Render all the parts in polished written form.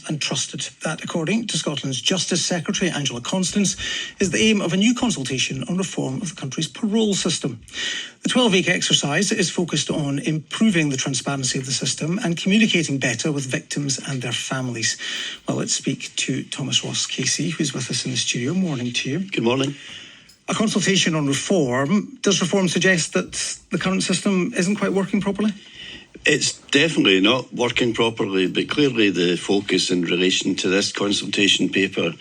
and trusted. That, according to Scotland's Justice Secretary Angela Constance, is the aim of a new consultation on reform of the country's parole system. The 12-week exercise is focused on improving the transparency of the system and communicating better with victims and their families. Well, let's speak to Thomas Ross Casey, who's with us in the studio. Morning to you. Good morning. A consultation on reform. Does reform suggest that the current system isn't quite working properly? It's definitely not working properly, but clearly the focus in relation to this consultation paper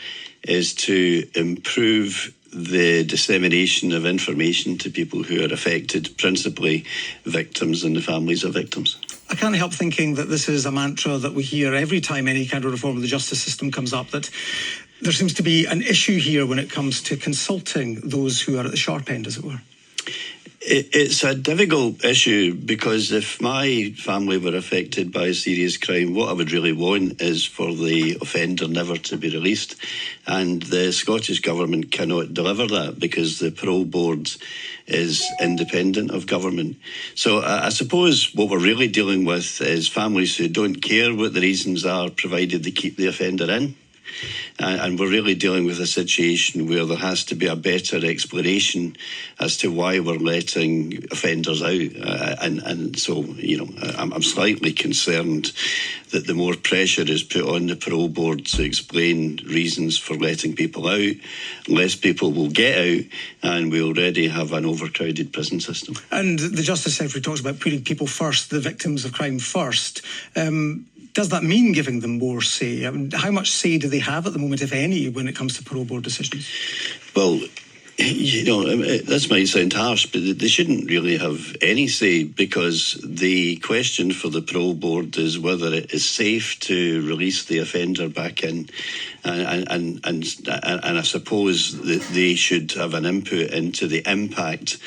is to improve the dissemination of information to people who are affected, principally victims and the families of victims. I can't help thinking that this is a mantra that we hear every time any kind of reform of the justice system comes up, that there seems to be an issue here when it comes to consulting those who are at the sharp end, as it were. It's a difficult issue because if my family were affected by a serious crime, what I would really want is for the offender never to be released. And the Scottish Government cannot deliver that because the Parole Board is independent of government. So I suppose what we're really dealing with is families who don't care what the reasons are, provided they keep the offender in. And we're really dealing with a situation where there has to be a better explanation as to why we're letting offenders out. And so, I'm slightly concerned that the more pressure is put on the Parole Board to explain reasons for letting people out, less people will get out, and we already have an overcrowded prison system. And the Justice Secretary talks about putting people first, the victims of crime first. Does that mean giving them more say? I mean, how much say do they have at the moment, if any, when it comes to Parole Board decisions? Well, this might sound harsh, but they shouldn't really have any say, because the question for the Parole Board is whether it is safe to release the offender back in. And I suppose that they should have an input into the impact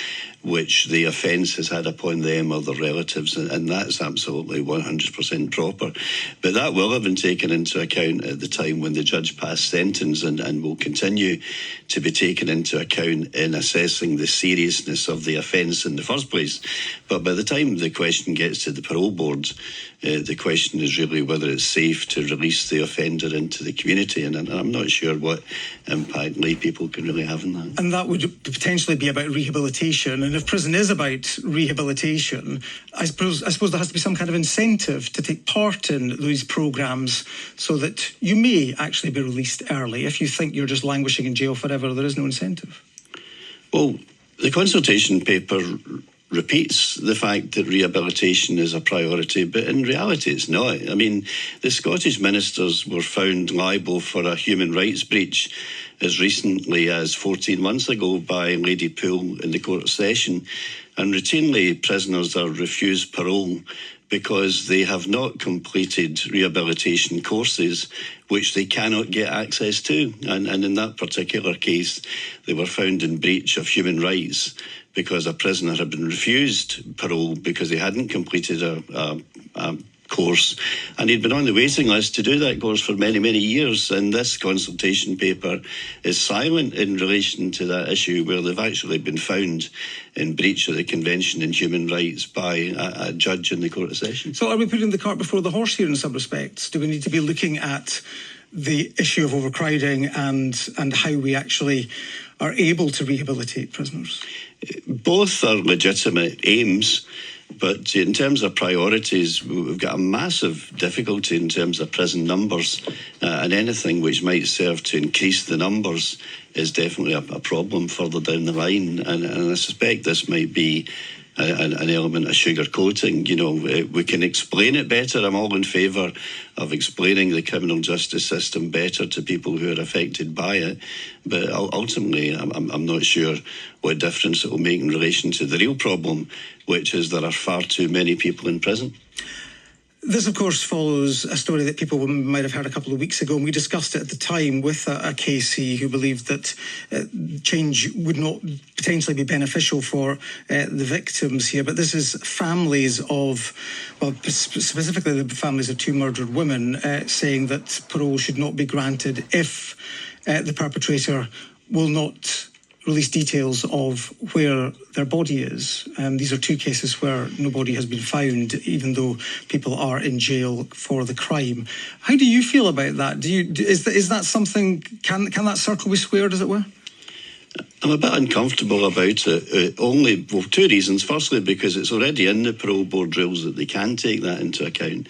which the offence has had upon them or their relatives, and that's absolutely 100% proper. But that will have been taken into account at the time when the judge passed sentence, and will continue to be taken into account in assessing the seriousness of the offence in the first place. But by the time the question gets to the Parole Board, the question is really whether it's safe to release the offender into the community, and I'm not sure what impact lay people can really have on that. And that would potentially be about rehabilitation, and if prison is about rehabilitation, I suppose there has to be some kind of incentive to take part in these programmes so that you may actually be released early. If you think you're just languishing in jail forever, there is no incentive. Well, the consultation paper repeats the fact that rehabilitation is a priority, but in reality it's not. I mean, the Scottish ministers were found liable for a human rights breach as recently as 14 months ago by Lady Poole in the Court of Session, and routinely prisoners are refused parole because they have not completed rehabilitation courses which they cannot get access to. And in that particular case, they were found in breach of human rights because a prisoner had been refused parole because he hadn't completed a course, and he'd been on the waiting list to do that course for many, many years. And this consultation paper is silent in relation to that issue, where they've actually been found in breach of the Convention on Human Rights by a judge in the Court of Session. So are we putting the cart before the horse here in some respects? Do we need to be looking at the issue of overcrowding and how we actually are able to rehabilitate prisoners? Both are legitimate aims, but in terms of priorities, we've got a massive difficulty in terms of prison numbers, and anything which might serve to increase the numbers is definitely a problem further down the line. And I suspect this might be an element of sugarcoating. We can explain it better. I'm all in favour of explaining the criminal justice system better to people who are affected by it. But ultimately, I'm not sure what difference it will make in relation to the real problem, which is there are far too many people in prison. This, of course, follows a story that people might have heard a couple of weeks ago, and we discussed it at the time with a KC who believed that change would not potentially be beneficial for the victims here. But this is families of, well, specifically the families of two murdered women, saying that parole should not be granted if the perpetrator will not released details of where their body is. These are two cases where no body has been found, even though people are in jail for the crime. How do you feel about that? Is that something? Can that circle be squared, as it were? I'm a bit uncomfortable about it, only for two reasons. Firstly, because it's already in the parole board rules that they can take that into account.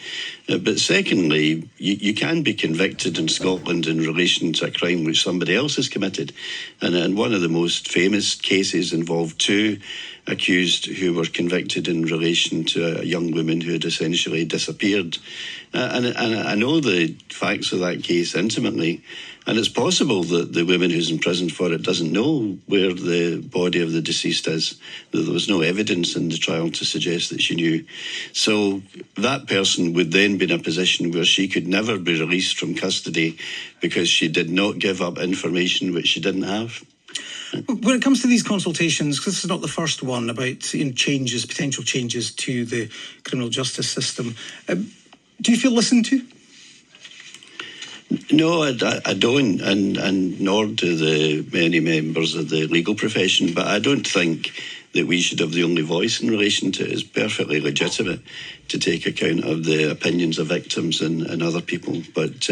But secondly, you can be convicted in Scotland in relation to a crime which somebody else has committed. And one of the most famous cases involved two accused who were convicted in relation to a young woman who had essentially disappeared. And I know the facts of that case intimately. And it's possible that the woman who's in prison for it doesn't know where the body of the deceased is. There was no evidence in the trial to suggest that she knew. So that person would then be in a position where she could never be released from custody because she did not give up information which she didn't have. When it comes to these consultations, because this is not the first one about changes, potential changes to the criminal justice system, do you feel listened to? No, I don't, and nor do the many members of the legal profession, but I don't think that we should have the only voice in relation to it. It's perfectly legitimate to take account of the opinions of victims and other people. But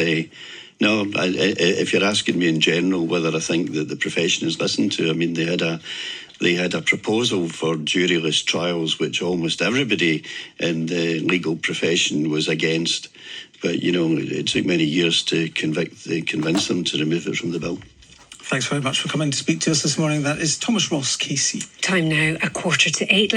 no, if you're asking me in general whether I think that the profession is listened to, I mean, they had a proposal for juryless trials, which almost everybody in the legal profession was against. But, it took many years to convince them to remove it from the bill. Thanks very much for coming to speak to us this morning. That is Thomas Ross, KC. Time now, 7:45.